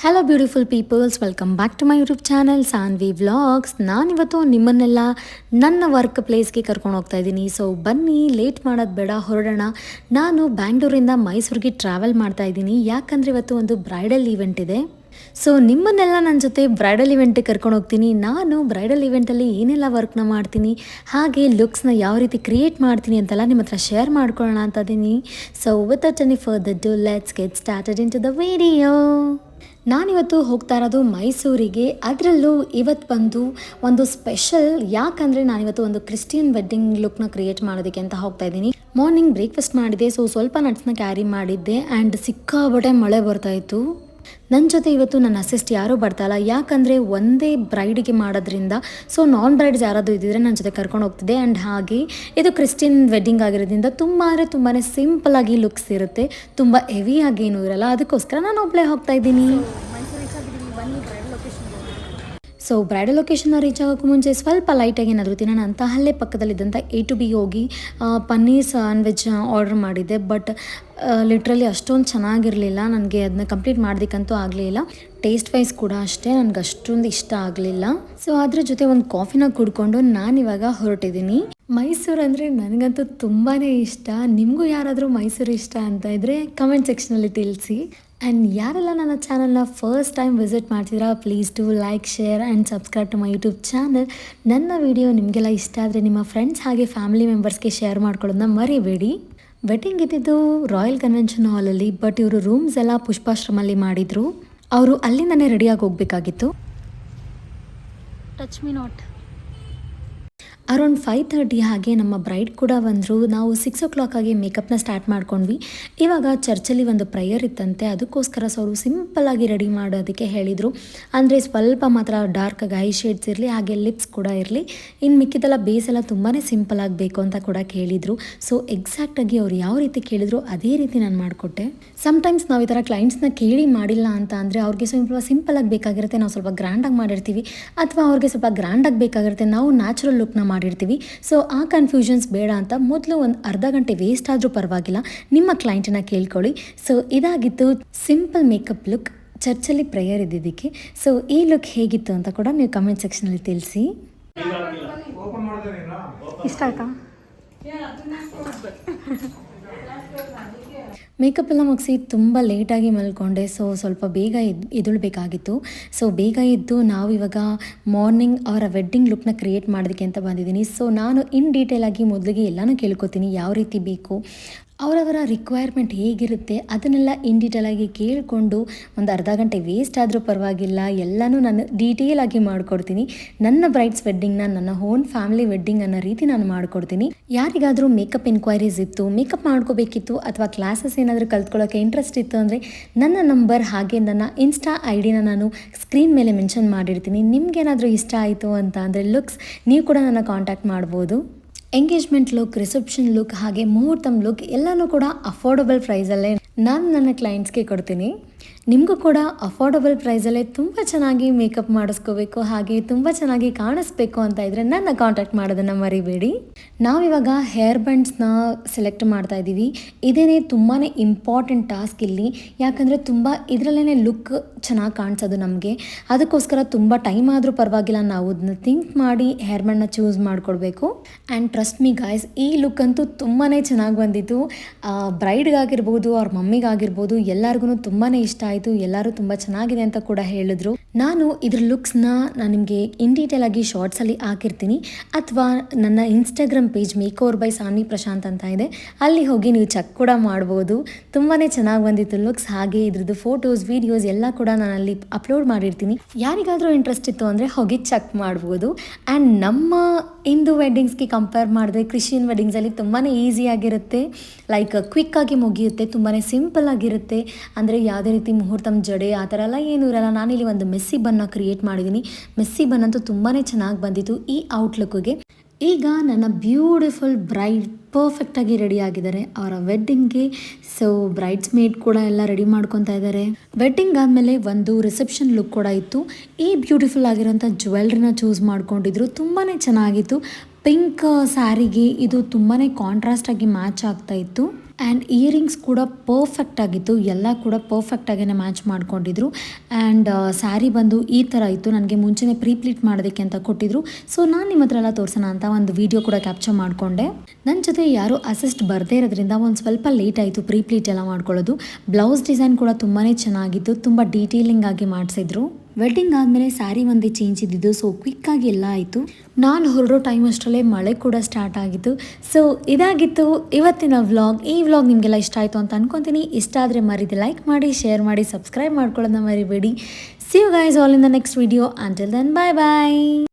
Hello beautiful peoples, welcome back to my YouTube channel Saanvi vlogs. ನಾನಿವತ್ತು ನಿಮ್ಮನ್ನೆಲ್ಲ ನನ್ನ work ಪ್ಲೇಸ್ಗೆ ಕರ್ಕೊಂಡು ಹೋಗ್ತಾ ಇದ್ದೀನಿ. ಸೊ ಬನ್ನಿ, ಲೇಟ್ ಮಾಡೋದು ಬೇಡ, ಹೊರಡೋಣ. ನಾನು ಬ್ಯಾಂಗ್ಳೂರಿಂದ ಮೈಸೂರಿಗೆ ಟ್ರಾವೆಲ್ ಮಾಡ್ತಾ ಇದ್ದೀನಿ, ಯಾಕಂದರೆ ಇವತ್ತು ಒಂದು ಬ್ರೈಡಲ್ ಈವೆಂಟ್ ಇದೆ. ಸೊ ನಿಮ್ಮನ್ನೆಲ್ಲ ನನ್ನ ಜೊತೆ ಬ್ರೈಡಲ್ ಇವೆಂಟಿಗೆ ಕರ್ಕೊಂಡು ಹೋಗ್ತೀನಿ. ನಾನು ಬ್ರೈಡಲ್ ಇವೆಂಟಲ್ಲಿ ಏನೆಲ್ಲ ವರ್ಕ್ನ ಮಾಡ್ತೀನಿ, ಹಾಗೆ ಲುಕ್ಸ್ನ ಯಾವ ರೀತಿ ಕ್ರಿಯೇಟ್ ಮಾಡ್ತೀನಿ ಅಂತೆಲ್ಲ ನಿಮ್ಮ ಹತ್ರ ಶೇರ್ ಮಾಡ್ಕೊಳ್ಳೋಣ ಅಂತ ಇದ್ದೀನಿ. So without any further do, let's get started into the video. ನಾನಿವತ್ತು ಹೋಗ್ತಾ ಇರೋದು ಮೈಸೂರಿಗೆ. ಅದರಲ್ಲೂ ಇವತ್ತು ಬಂದು ಒಂದು ಸ್ಪೆಷಲ್, ಯಾಕಂದರೆ ನಾನಿವತ್ತು ಒಂದು ಕ್ರಿಶ್ಚಿಯನ್ ವೆಡ್ಡಿಂಗ್ ಲುಕ್ನ ಕ್ರಿಯೇಟ್ ಮಾಡೋದಕ್ಕೆ ಅಂತ ಹೋಗ್ತಾ ಇದ್ದೀನಿ. ಮಾರ್ನಿಂಗ್ ಬ್ರೇಕ್ಫಾಸ್ಟ್ ಮಾಡಿದೆ, ಸೊ ಸ್ವಲ್ಪ ನಟ್ಸ್ನ ಕ್ಯಾರಿ ಮಾಡಿದ್ದೆ ಆ್ಯಂಡ್ ಸಿಕ್ಕಾಬಟ್ಟೆ ಮಳೆ ಬರ್ತಾಯಿತ್ತು. ನನ್ನ ಜೊತೆ ಇವತ್ತು ನನ್ನ ಅಸಿಸ್ಟ್ ಯಾರೂ ಬರ್ತಾಯಿಲ್ಲ, ಯಾಕಂದರೆ ಒಂದೇ ಬ್ರೈಡಿಗೆ ಮಾಡೋದ್ರಿಂದ. ಸೊ ನಾನ್ ಬ್ರೈಡ್ಸ್ ಯಾರಾದರೂ ಇದ್ದಿದ್ರೆ ನನ್ನ ಜೊತೆ ಕರ್ಕೊಂಡು ಹೋಗ್ತಿದ್ದೆ. ಆ್ಯಂಡ್ ಹಾಗೆ ಇದು ಕ್ರಿಶ್ಚಿಯನ್ ವೆಡ್ಡಿಂಗ್ ಆಗಿರೋದ್ರಿಂದ ತುಂಬಾ ಸಿಂಪಲಾಗಿ ಲುಕ್ಸ್ ಇರುತ್ತೆ, ತುಂಬ ಹೆವಿಯಾಗಿ ಏನೂ ಇರಲ್ಲ. ಅದಕ್ಕೋಸ್ಕರ ನಾನು ಒಬ್ಬಳೇ ಹೋಗ್ತಾ ಇದ್ದೀನಿ. ಸೊ ಬ್ರೈಡಲ್ ಲೊಕೇಶನ್ನ ರೀಚ್ ಆಗೋಕ್ಕೂ ಮುಂಚೆ ಸ್ವಲ್ಪ ಲೈಟಾಗಿ ಏನಾದರೂ ತಿನ್ನೋಣ ಅಂತ ಅಲ್ಲೇ ಪಕ್ಕದಲ್ಲಿದ್ದಂಥ A to B ಹೋಗಿ ಪನ್ನೀರ್ ಸ್ಯಾಂಡ್ವಿಚ್ ಆರ್ಡರ್ ಮಾಡಿದ್ದೆ. ಬಟ್ ಲಿಟ್ರಲಿ ಅಷ್ಟೊಂದು ಚೆನ್ನಾಗಿರಲಿಲ್ಲ, ನನಗೆ ಅದನ್ನ ಕಂಪ್ಲೀಟ್ ಮಾಡೋದಕ್ಕಂತೂ ಆಗಲಿಲ್ಲ. ಟೇಸ್ಟ್ ವೈಸ್ ಕೂಡ ಅಷ್ಟೇ, ನನಗೆ ಅಷ್ಟೊಂದು ಇಷ್ಟ ಆಗಲಿಲ್ಲ. ಸೊ ಅದ್ರ ಜೊತೆ ಒಂದು ಕಾಫಿನ ಕುಡ್ಕೊಂಡು ನಾನಿವಾಗ ಹೊರಟಿದ್ದೀನಿ. ಮೈಸೂರು ಅಂದರೆ ನನಗಂತೂ ತುಂಬಾ ಇಷ್ಟ. ನಿಮಗೂ ಯಾರಾದರೂ ಮೈಸೂರು ಇಷ್ಟ ಅಂತ ಇದ್ದರೆ ಕಮೆಂಟ್ ಸೆಕ್ಷನಲ್ಲಿ ತಿಳಿಸಿ. ಆ್ಯಂಡ್ ಯಾರೆಲ್ಲ ನನ್ನ ಚಾನಲ್ನ ಫಸ್ಟ್ ಟೈಮ್ ವಿಸಿಟ್ ಮಾಡ್ತಿದ್ದೀರಾ, please to like, share and subscribe to my YouTube channel. ನನ್ನ ವಿಡಿಯೋ ನಿಮಗೆಲ್ಲ ಇಷ್ಟ ಆದರೆ ನಿಮ್ಮ ಫ್ರೆಂಡ್ಸ್ ಹಾಗೆ ಫ್ಯಾಮಿಲಿ ಮೆಂಬರ್ಸ್ಗೆ ಶೇರ್ ಮಾಡ್ಕೊಳ್ಳೋದನ್ನ ಮರಿಬೇಡಿ. ವೆಡ್ಡಿಂಗ್ ಇದ್ದಿದ್ದು ರಾಯಲ್ ಕನ್ವೆನ್ಷನ್ ಹಾಲಲ್ಲಿ, ಬಟ್ ಇವರು ರೂಮ್ಸ್ ಎಲ್ಲ ಪುಷ್ಪಾಶ್ರಮಲ್ಲಿ ಮಾಡಿದರು. ಅವರು ಅಲ್ಲಿಂದನೇ ರೆಡಿಯಾಗಿ ಹೋಗಬೇಕಾಗಿತ್ತು. Touch me not. ಅರೌಂಡ್ 5:30 ಹಾಗೆ ನಮ್ಮ ಬ್ರೈಡ್ ಕೂಡ ಬಂದರು. ನಾವು 6 o'clock ಆಗಿ ಮೇಕಪ್ನ ಸ್ಟಾರ್ಟ್ ಮಾಡ್ಕೊಂಡ್ವಿ. ಇವಾಗ ಚರ್ಚಲ್ಲಿ ಒಂದು ಪ್ರೇಯರ್ ಇತ್ತಂತೆ, ಅದಕ್ಕೋಸ್ಕರ ಸೊ ಅವರು ಸಿಂಪಲ್ಲಾಗಿ ರೆಡಿ ಮಾಡೋದಕ್ಕೆ ಹೇಳಿದರು. ಅಂದರೆ ಸ್ವಲ್ಪ ಮಾತ್ರ ಡಾರ್ಕಾಗಿ ಐ ಶೇಡ್ಸ್ ಇರಲಿ, ಹಾಗೆ ಲಿಪ್ಸ್ ಕೂಡ ಇರಲಿ, ಇನ್ನು ಮಿಕ್ಕಿದೆಲ್ಲ ಬೇಸ್ ಎಲ್ಲ ತುಂಬಾ ಸಿಂಪಲ್ ಆಗಬೇಕು ಅಂತ ಕೂಡ ಕೇಳಿದರು. ಸೊ ಎಕ್ಸಾಕ್ಟಾಗಿ ಅವ್ರು ಯಾವ ರೀತಿ ಕೇಳಿದ್ರು ಅದೇ ರೀತಿ ನಾನು ಮಾಡಿಕೊಟ್ಟೆ. ಸಮ್ಟೈಮ್ಸ್ ನಾವು ಈ ಥರ ಕ್ಲೈಂಟ್ಸ್ನ ಕೇಳಿ ಮಾಡಿಲ್ಲ ಅಂತ ಅಂದರೆ ಅವ್ರಿಗೆ ಸ್ವಲ್ಪ ಸಿಂಪಲಾಗಿ ಬೇಕಾಗಿರುತ್ತೆ, ನಾವು ಸ್ವಲ್ಪ ಗ್ರ್ಯಾಂಡಾಗಿ ಮಾಡಿರ್ತೀವಿ, ಅಥವಾ ಅವ್ರಿಗೆ ಸ್ವಲ್ಪ ಗ್ರ್ಯಾಂಡಾಗಿ ಬೇಕಾಗಿರುತ್ತೆ, ನಾವು ನ್ಯಾಚುರಲ್ ಲುಕ್ನ ಮಾಡಿರ್ತೀವಿ. ಸೊ ಆ ಕನ್ಫ್ಯೂಷನ್ಸ್ ಬೇಡ ಅಂತ ಮೊದಲು ಒಂದು ಅರ್ಧ ಗಂಟೆ ವೇಸ್ಟ್ ಆದರೂ ಪರವಾಗಿಲ್ಲ, ನಿಮ್ಮ ಕ್ಲೈಂಟನ್ನ ಕೇಳ್ಕೊಳ್ಳಿ. ಸೊ ಇದಾಗಿತ್ತು ಸಿಂಪಲ್ ಮೇಕಪ್ ಲುಕ್ ಚರ್ಚಲ್ಲಿ ಪ್ರೇಯರ್ ಇದ್ದಿದ್ದಕ್ಕೆ. ಸೊ ಈ ಲುಕ್ ಹೇಗಿತ್ತು ಅಂತ ಕೂಡ ನೀವು ಕಮೆಂಟ್ ಸೆಕ್ಷನಲ್ಲಿ ತಿಳಿಸಿ. ಇಷ್ಟ ಆಯ್ತಾ? ಮೇಕಪ್ ಎಲ್ಲ ಮುಗಿಸಿ ತುಂಬ ಲೇಟಾಗಿ ಮಲ್ಕೊಂಡೆ. ಸೊ ಸ್ವಲ್ಪ ಬೇಗ ಎದ್ದೇಳಬೇಕಾಗಿತ್ತು. ಸೊ ಬೇಗ ಎದ್ದು ನಾವು ಇವಾಗ ಮಾರ್ನಿಂಗ್ ಅವರ ವೆಡ್ಡಿಂಗ್ ಲುಕ್ನ ಕ್ರಿಯೇಟ್ ಮಾಡೋದಕ್ಕೆ ಅಂತ ಬಂದಿದ್ದೀನಿ. ಸೊ ನಾನು ಇನ್ ಡೀಟೇಲಾಗಿ ಮೊದಲಿಗೆ ಎಲ್ಲನೂ ಕೇಳ್ಕೊತೀನಿ, ಯಾವ ರೀತಿ ಬೇಕು, ಅವರವರ ರಿಕ್ವೈರ್ಮೆಂಟ್ ಹೇಗಿರುತ್ತೆ ಅದನ್ನೆಲ್ಲ ಇನ್ ಡೀಟೇಲಾಗಿ ಕೇಳಿಕೊಂಡು ಒಂದು ಅರ್ಧ ಗಂಟೆ ವೇಸ್ಟ್ ಆದರೂ ಪರವಾಗಿಲ್ಲ, ಎಲ್ಲನೂ ನಾನು ಡೀಟೇಲಾಗಿ ಮಾಡಿಕೊಡ್ತೀನಿ. ನನ್ನ ಬ್ರೈಡ್ಸ್ ವೆಡ್ಡಿಂಗ್ನ ನನ್ನ ಓನ್ ಫ್ಯಾಮಿಲಿ ವೆಡ್ಡಿಂಗ್ ಅನ್ನೋ ರೀತಿ ನಾನು ಮಾಡಿಕೊಡ್ತೀನಿ. ಯಾರಿಗಾದರೂ ಮೇಕಪ್ ಎನ್ಕ್ವೈರೀಸ್ ಇತ್ತು, ಮೇಕಪ್ ಮಾಡ್ಕೋಬೇಕಿತ್ತು, ಅಥವಾ ಕ್ಲಾಸಸ್ ಏನಾದರೂ ಕಲ್ತ್ಕೊಳ್ಳೋಕ್ಕೆ ಇಂಟ್ರೆಸ್ಟ್ ಇತ್ತು ಅಂದರೆ ನನ್ನ ನಂಬರ್ ಹಾಗೆ ನನ್ನ ಇನ್ಸ್ಟಾ ID-ನ ನಾನು ಸ್ಕ್ರೀನ್ ಮೇಲೆ ಮೆನ್ಷನ್ ಮಾಡಿರ್ತೀನಿ. ನಿಮ್ಗೇನಾದರೂ ಇಷ್ಟ ಆಯಿತು ಅಂತ ಅಂದರೆ ಲುಕ್ಸ್, ನೀವು ಕೂಡ ನನ್ನ ಕಾಂಟ್ಯಾಕ್ಟ್ ಮಾಡ್ಬೋದು. ಎಂಗೇಜ್ಮೆಂಟ್ ಲುಕ್, ರಿಸೆಪ್ಷನ್ ಲುಕ್, ಹಾಗೆ ಮುಹೂರ್ತಂ ಲುಕ್ ಎಲ್ಲನೂ ಕೂಡ ಅಫೋರ್ಡಬಲ್ ಪ್ರೈಸಲ್ಲೇ ನಾನು ನನ್ನ ಕ್ಲೈಂಟ್ಸ್ಗೆ ಕೊಡ್ತೀನಿ. ನಿಮಗೂ ಕೂಡ ಅಫೋರ್ಡಬಲ್ ಪ್ರೈಸಲ್ಲೇ ತುಂಬ ಚೆನ್ನಾಗಿ ಮೇಕಪ್ ಮಾಡಿಸ್ಕೋಬೇಕು, ಹಾಗೆ ತುಂಬ ಚೆನ್ನಾಗಿ ಕಾಣಿಸ್ಬೇಕು ಅಂತ ಇದ್ದರೆ ನನ್ನ ಕಾಂಟ್ಯಾಕ್ಟ್ ಮಾಡೋದನ್ನು ಮರಿಬೇಡಿ. ನಾವಿವಾಗ ಹೇರ್ ಬ್ಯಾಂಡ್ಸ್ನ ಸೆಲೆಕ್ಟ್ ಮಾಡ್ತಾ ಇದ್ದೀವಿ. ಇದೇನೇ ತುಂಬಾ ಇಂಪಾರ್ಟೆಂಟ್ ಟಾಸ್ಕ್ ಇಲ್ಲಿ, ಯಾಕಂದರೆ ತುಂಬ ಇದರಲ್ಲೇ ಲುಕ್ ಚೆನ್ನಾಗಿ ಕಾಣಿಸೋದು ನಮಗೆ. ಅದಕ್ಕೋಸ್ಕರ ತುಂಬ ಟೈಮ್ ಆದರೂ ಪರವಾಗಿಲ್ಲ, ನಾವು ಅದನ್ನ ಥಿಂಕ್ ಮಾಡಿ ಹೇರ್ ಬ್ಯಾಂಡ್ನ ಚೂಸ್ ಮಾಡಿಕೊಡ್ಬೇಕು. ಆ್ಯಂಡ್ ಟ್ರಸ್ಟ್ ಮೀ ಗಾಯ್ಸ್, ಈ ಲುಕ್ ಅಂತೂ ತುಂಬಾ ಚೆನ್ನಾಗಿ ಬಂದಿತ್ತು. ಬ್ರೈಡ್ಗಾಗಿರ್ಬೋದು, ಅವ್ರ ಮಮ್ಮಿಗಾಗಿರ್ಬೋದು, ಎಲ್ಲರಿಗೂ ತುಂಬಾ ಇಷ್ಟ ಆಯಿತು. ಎಲ್ಲರೂ ತುಂಬ ಚೆನ್ನಾಗಿದೆ ಅಂತ ಕೂಡ ಹೇಳಿದ್ರು. ನಾನು ಇದ್ರ ಲುಕ್ಸ್ನ ನಾನು ನಿಮಗೆ ಇನ್ ಡೀಟೇಲಾಗಿ ಶಾರ್ಟ್ಸಲ್ಲಿ ಹಾಕಿರ್ತೀನಿ, ಅಥವಾ ನನ್ನ Instagram page makeover by Saanvi Prashant ಅಂತ ಇದೆ, ಅಲ್ಲಿ ಹೋಗಿ ನೀವು ಚೆಕ್ ಕೂಡ ಮಾಡ್ಬೋದು. ತುಂಬಾ ಚೆನ್ನಾಗಿ ಬಂದಿತ್ತು ಲುಕ್ಸ್. ಹಾಗೆ ಇದ್ರದ್ದು ಫೋಟೋಸ್, ವೀಡಿಯೋಸ್ ಎಲ್ಲ ಕೂಡ ನಾನು ಅಲ್ಲಿ ಅಪ್ಲೋಡ್ ಮಾಡಿರ್ತೀನಿ. ಯಾರಿಗಾದರೂ ಇಂಟ್ರೆಸ್ಟ್ ಇತ್ತು ಅಂದರೆ ಹೋಗಿ ಚೆಕ್ ಮಾಡ್ಬೋದು. ಆ್ಯಂಡ್ ನಮ್ಮ ಹಿಂದೂ ವೆಡ್ಡಿಂಗ್ಸ್ಗೆ ಕಂಪೇರ್ ಮಾಡಿದ್ರೆ ಕ್ರಿಶ್ಚಿಯನ್ ವೆಡ್ಡಿಂಗ್ಸಲ್ಲಿ ತುಂಬಾ ಈಸಿಯಾಗಿರುತ್ತೆ, ಲೈಕ್ ಕ್ವಿಕ್ಕಾಗಿ ಮುಗಿಯುತ್ತೆ, ತುಂಬಾ ಸಿಂಪಲ್ ಆಗಿರುತ್ತೆ. ಅಂದರೆ ಯಾವುದೇ ರೀತಿ ಮುಹೂರ್ತಂ ಜಡೆ ಆ ಥರ ಎಲ್ಲ ಏನೂ ಇರಲ್ಲ. ನಾನಿಲ್ಲಿ ಒಂದು ಮೆಸ್ಸಿ ಬನ್ನ ಕ್ರಿಯೇಟ್ ಮಾಡಿದ್ದೀನಿ. ಮೆಸ್ಸಿ ಬನ್ ಅಂತೂ ತುಂಬಾ ಚೆನ್ನಾಗಿ ಬಂದಿತ್ತು ಈ ಔಟ್ಲುಕ್ಗೆ. ಈಗ ನನ್ನ ಬ್ಯೂಟಿಫುಲ್ ಬ್ರೈಡ್ ಪರ್ಫೆಕ್ಟಾಗಿ ರೆಡಿ ಆಗಿದ್ದಾರೆ ಅವರ ವೆಡ್ಡಿಂಗ್ಗೆ. ಸೊ ಬ್ರೈಡ್ಸ್ ಮೇಡ್ ಕೂಡ ಎಲ್ಲ ರೆಡಿ ಮಾಡ್ಕೊತಾ ಇದ್ದಾರೆ. ವೆಡ್ಡಿಂಗ್ ಆದಮೇಲೆ ಒಂದು ರಿಸೆಪ್ಷನ್ ಲುಕ್ ಕೂಡ ಇತ್ತು. ಈ ಬ್ಯೂಟಿಫುಲ್ ಆಗಿರೋಂಥ ಜ್ಯುವೆಲ್ರಿನ ಚೂಸ್ ಮಾಡ್ಕೊಂಡಿದ್ರು, ತುಂಬಾ ಚೆನ್ನಾಗಿತ್ತು. ಪಿಂಕ್ ಸ್ಯಾರಿಗೆ ಇದು ತುಂಬಾ ಕಾಂಟ್ರಾಸ್ಟ್ ಆಗಿ ಮ್ಯಾಚ್ ಆಗ್ತಾ ಇತ್ತು. ಆ್ಯಂಡ್ ಇಯರಿಂಗ್ಸ್ ಕೂಡ ಪರ್ಫೆಕ್ಟ್ ಆಗಿತ್ತು, ಎಲ್ಲ ಕೂಡ ಪರ್ಫೆಕ್ಟಾಗೇ ಮ್ಯಾಚ್ ಮಾಡ್ಕೊಂಡಿದ್ರು. ಆ್ಯಂಡ್ ಸ್ಯಾರಿ ಬಂದು ಈ ಥರ ಇತ್ತು, ನನಗೆ ಮುಂಚೆನೇ ಪ್ಲೀಟ್ ಮಾಡೋದಕ್ಕೆ ಅಂತ ಕೊಟ್ಟಿದ್ರು. ಸೊ ನಾನು ನಿಮ್ಮ ಹತ್ರ ಎಲ್ಲ ತೋರಿಸೋಣ ಅಂತ ಒಂದು ವಿಡಿಯೋ ಕೂಡ ಕ್ಯಾಪ್ಚರ್ ಮಾಡಿಕೊಂಡೆ. ನನ್ನ ಜೊತೆ ಯಾರೂ ಅಸಿಸ್ಟ್ ಬರದೇ ಇರೋದ್ರಿಂದ ಒಂದು ಸ್ವಲ್ಪ ಲೇಟ್ ಆಯಿತು ಪ್ಲೀಟ್ ಎಲ್ಲ ಮಾಡ್ಕೊಳ್ಳೋದು. ಬ್ಲೌಸ್ ಡಿಸೈನ್ ಕೂಡ ತುಂಬಾ ಚೆನ್ನಾಗಿತ್ತು, ತುಂಬ ಡೀಟೇಲಿಂಗ್ ಆಗಿ ಮಾಡಿಸಿದ್ರು. ವೆಡ್ಡಿಂಗ್ ಆದಮೇಲೆ ಸ್ಯಾರಿ ಒಂದೇ ಚೇಂಜ್ ಇದ್ದಿದ್ದು, ಸೊ ಕ್ವಿಕ್ಕಾಗಿ ಎಲ್ಲ ಆಯಿತು. ನಾನು ಹೊರಡೋ ಟೈಮ್ ಅಷ್ಟರಲ್ಲೇ ಮಳೆ ಕೂಡ ಸ್ಟಾರ್ಟ್ ಆಗಿತ್ತು. ಸೊ ಇದಾಗಿತ್ತು ಇವತ್ತಿನ ವ್ಲಾಗ್. ಈ ವ್ಲಾಗ್ ನಿಮಗೆಲ್ಲ ಇಷ್ಟ ಆಯಿತು ಅಂತ ಅನ್ಕೊತೀನಿ. ಇಷ್ಟ ಆದರೆ ಮರಿದೆ ಲೈಕ್ ಮಾಡಿ, ಶೇರ್ ಮಾಡಿ, ಸಬ್ಸ್ಕ್ರೈಬ್ ಮಾಡ್ಕೊಳ್ಳೋದನ್ನ ಮರಿಬೇಡಿ. See you guys all in the next video. Until then, bye bye.